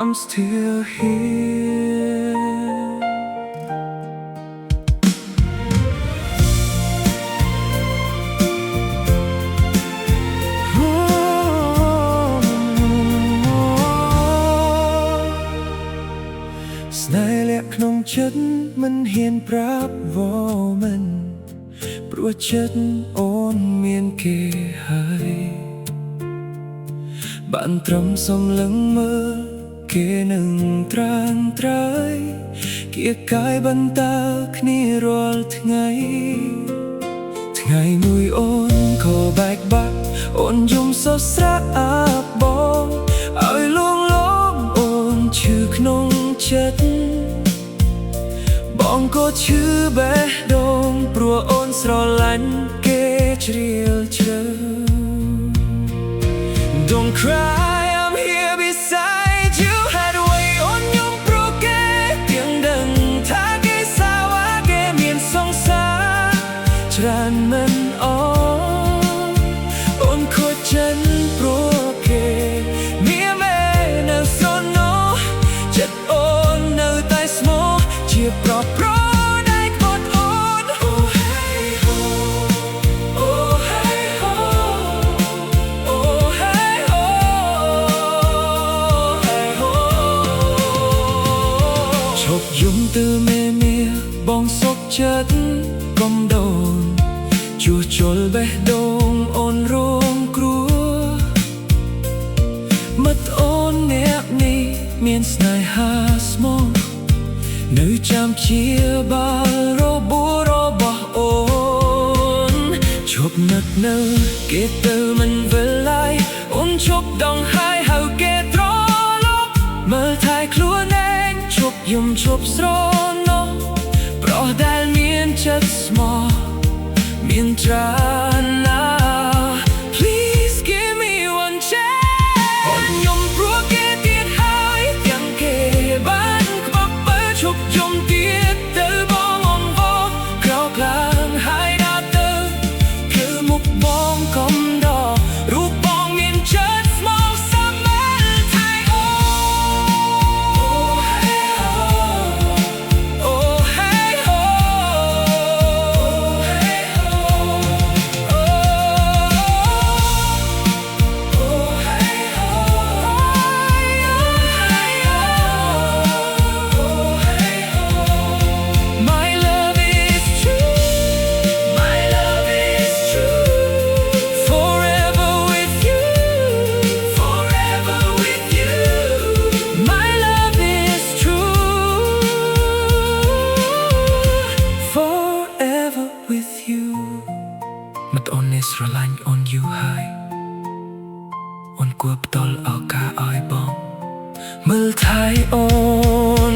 I'm still here.ស្នេហ៍លាក់ក្នុងចិត្តមិនហ៊ានប្រាប់វមិនព្រោះចិត្តអូនមានគេហើយបានត្រឹមសំឡឹងមើលគេនឹងត្រានត្រៃគៀកកាយបន្តើគ្នារាល់ថ្ងៃថ្ងៃមួយអូនក៏បែកបាក់អូនយំសោកស្រាអាប់បងឲ្យលងលងអូនឈឺក្នុងចិត្តបងក៏ឈឺបេះដូងព្រោះអូនស្រឡាញ់គេជ្រាលជ្រៅ Don't cry I'm here beside you ហេតុអ្វីអូនយំព្រោះគេទាំងដឹងថាគេសាវាគេមានសង្សារច្រើនមិនអូនខូចចិត្តព្រោះគេមានមែននៅស្រណោចិត្តអូននៅតែស្មោះជាប្រប្រដែលក្បត់អូន Oh hey ho Oh hey ho Oh hey ho Hey ho ឈប់យំទៅមេបងសុខចិត្តកុំដូនជួសជុលបេះដូងអូនរងគ្រោះមិត្តអូនអ្នកនេះមានស្នេហាស្មោះនៅចាំជាបាលរបួសរបស់អូនឈប់នឹកនៅគេទៅមិនវិលឡាយអូនឈប់ដងហើយហៅគេត្រឡប់មើលថែខ្លួនឯងឈប់យំឈប់ស្រណោះប្រុសដែលមានចិត្តស្មោះមានត្រាណា Please give me one chance អូនយំព្រោះគេទៀតហើយទាំងគេបានក្បត់បើឈប់យំទៀតទៅបងអូនបងក្រោកឡើងហើយដើរទៅគឺមុខបងកុំដករូបបងមានចិត្តស្មោះសាមញ្ញថៃអូ Oh hey ho Oh hey ho Oh hey ho Oh hey ho My love is true My love is true Forever with you Forever with you My love is true Forever with you មិត្តអូននេះស្រឡាញ់អូនយូរហើយអូនគួរផ្ដល់ឱកាសឲ្យបងមើលថែអូន